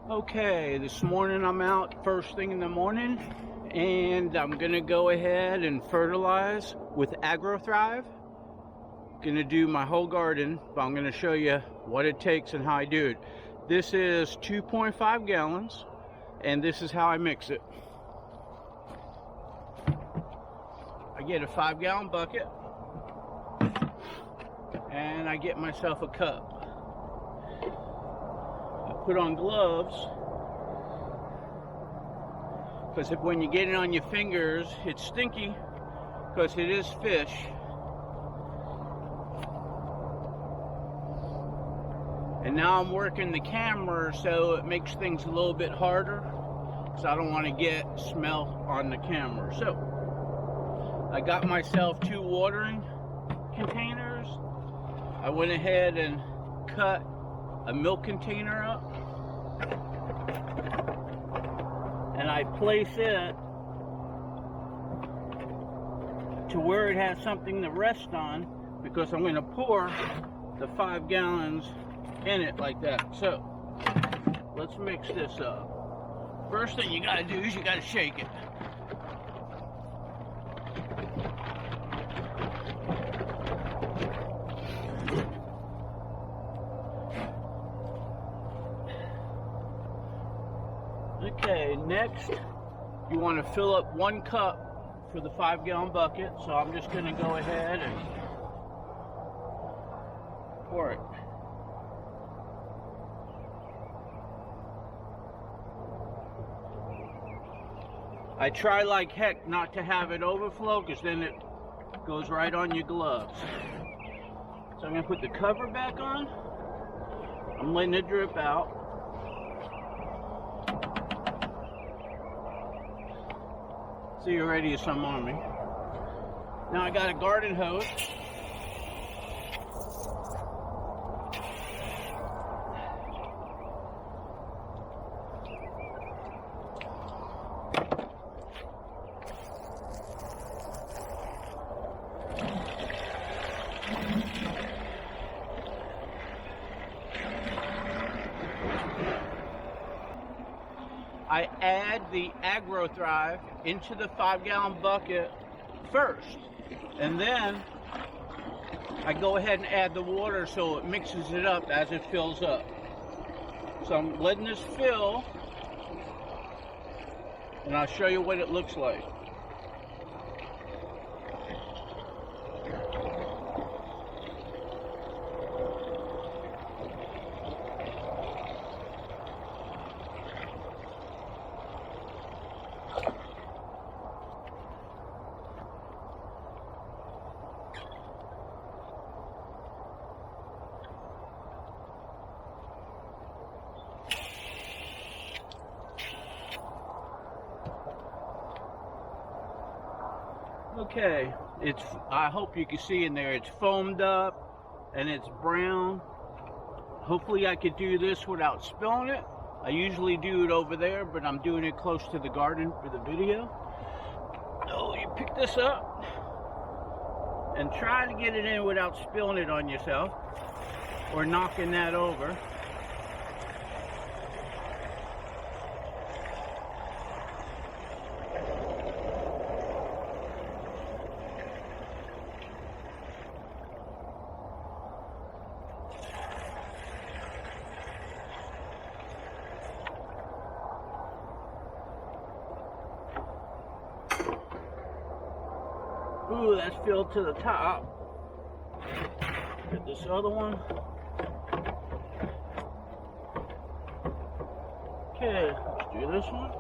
Okay, this morning I'm out first thing in the morning and I'm gonna go ahead and fertilize with AgroThrive. Gonna do my whole garden, but I'm gonna show you what it takes and how I do it. This is 2.5 gallons and this is how I mix it. I get a 5-gallon bucket and I get myself a cup. Put on gloves because when you get it on your fingers it's stinky because it is fish. And now I'm working the camera so it makes things a little bit harder because I don't want to get smell on the camera. So I got myself 2 watering containers. I went ahead and cut a milk container up and I place it to where it has something to rest on because I'm going to pour the 5 gallons in it like that. So let's mix this up. First thing you got to do is you got to shake it. Okay, next you want to fill up 1 cup for the 5-gallon bucket. So I'm just going to go ahead and pour it. I try like heck not to have it overflow because then it goes right on your gloves. So I'm going to put the cover back on. I'm letting it drip out. See, already some on me. Now I got a garden hose. I add the AgroThrive into the 5-gallon bucket first, and then I go ahead and add the water so it mixes it up as it fills up. So I'm letting this fill, and I'll show you what it looks like. Okay, I hope you can see in there, it's foamed up and it's brown. Hopefully I could do this without spilling it. I usually do it over there, but I'm doing it close to the garden for the video. So you pick this up and try to get it in without spilling it on yourself or knocking that over. Ooh, that's filled to the top. Get this other one. Okay, let's do this one.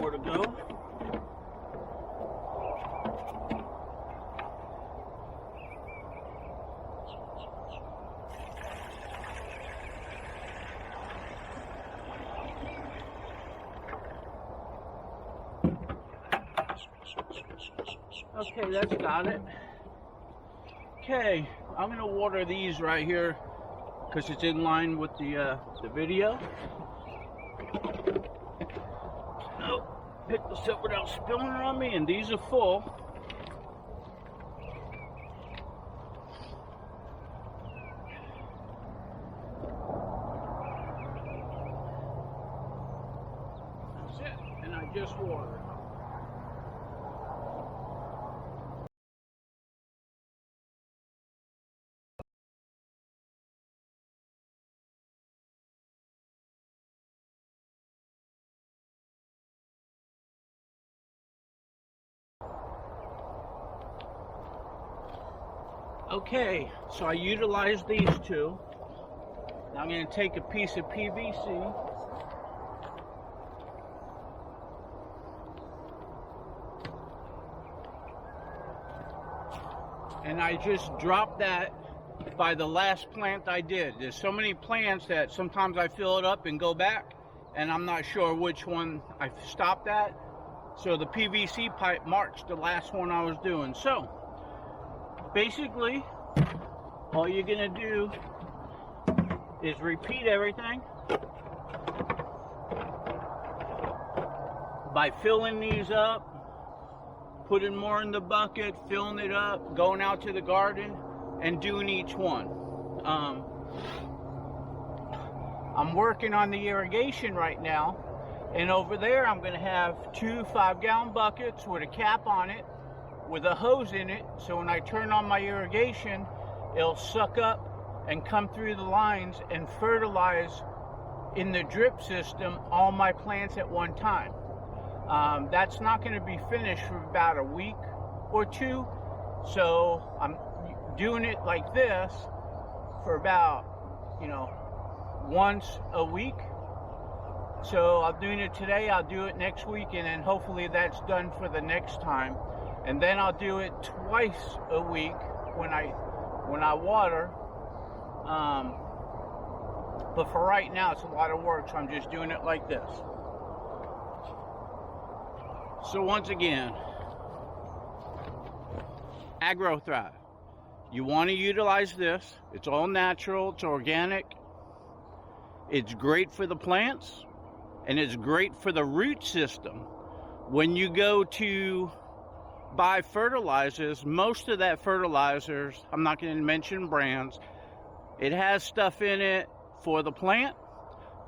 More to go. Okay, that's got it. Okay, I'm gonna water these right here because it's in line with the video. Oh, pick this up without spilling it on me, and these are full. That's it, and I just watered. Okay, so I utilized these two. Now I'm going to take a piece of PVC. And I just dropped that by the last plant I did. There's so many plants that sometimes I fill it up and go back, and I'm not sure which one I stopped at. So the PVC pipe marks the last one I was doing. So basically, all you're gonna do is repeat everything by filling these up, putting more in the bucket, filling it up, going out to the garden, and doing each one. I'm working on the irrigation right now, and over there I'm gonna have 2 5-gallon buckets with a cap on it, with a hose in it, so when I turn on my irrigation, it'll suck up and come through the lines and fertilize in the drip system all my plants at one time. That's not going to be finished for about a week or two, so I'm doing it like this for about, once a week. So I'm doing it today, I'll do it next week, and then hopefully that's done for the next time. And then I'll do it twice a week when I water. But for right now, it's a lot of work, so I'm just doing it like this. So once again, AgroThrive. You want to utilize this. It's all natural, it's organic. It's great for the plants, and it's great for the root system. When you go to buy fertilizers, most of that fertilizers, I'm not going to mention brands, it has stuff in it for the plant,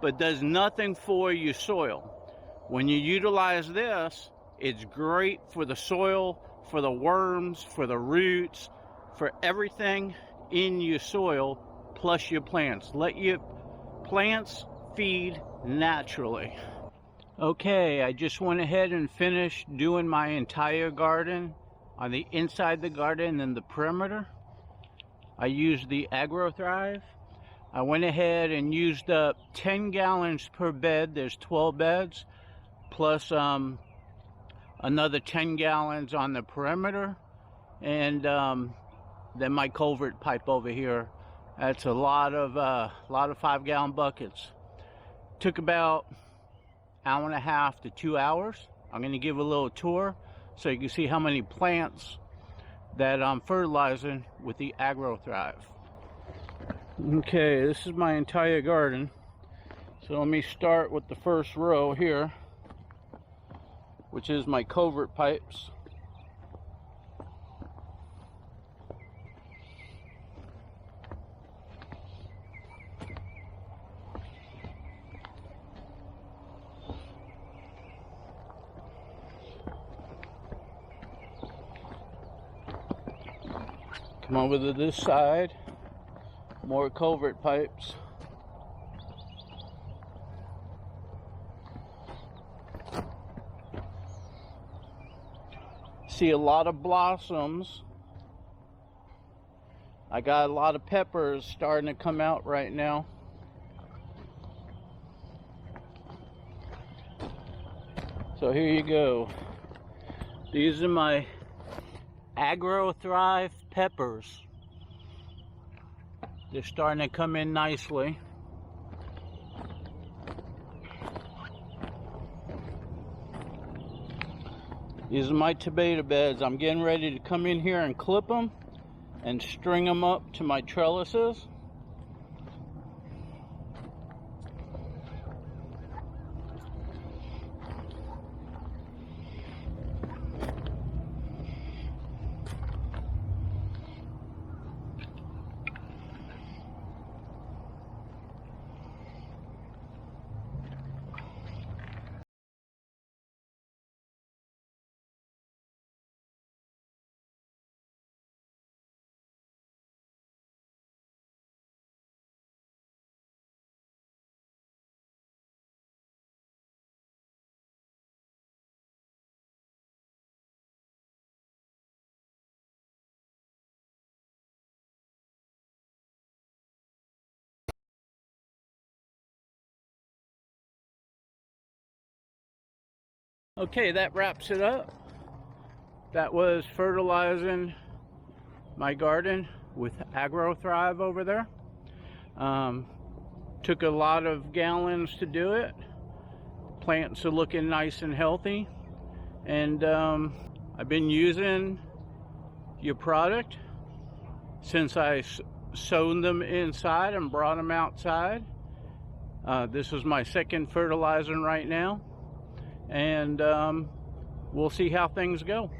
but does nothing for your soil. When you utilize this, it's great for the soil, for the worms, for the roots, for everything in your soil, plus your plants. Let your plants feed naturally. Okay, I just went ahead and finished doing my entire garden on the inside the garden and the perimeter. I used the AgroThrive. I went ahead and used up 10 gallons per bed. There's 12 beds, plus another 10 gallons on the perimeter, and then my culvert pipe over here. That's a lot of 5-gallon buckets. Took about hour and a half to 2 hours. I'm going to give a little tour so you can see how many plants that I'm fertilizing with the AgroThrive. Okay, this is my entire garden. So let me start with the first row here, which is my culvert pipes. Come over to this side, more culvert pipes. See a lot of blossoms. I got a lot of peppers starting to come out right now. So here you go. These are my AgroThrive peppers. They're starting to come in nicely. These are my tomato beds. I'm getting ready to come in here and clip them and string them up to my trellises. Okay, that wraps it up. That was fertilizing my garden with AgroThrive over there. Took a lot of gallons to do it. Plants are looking nice and healthy, and I've been using your product since I sowed them inside and brought them outside. This is my second fertilizing right now, and we'll see how things go.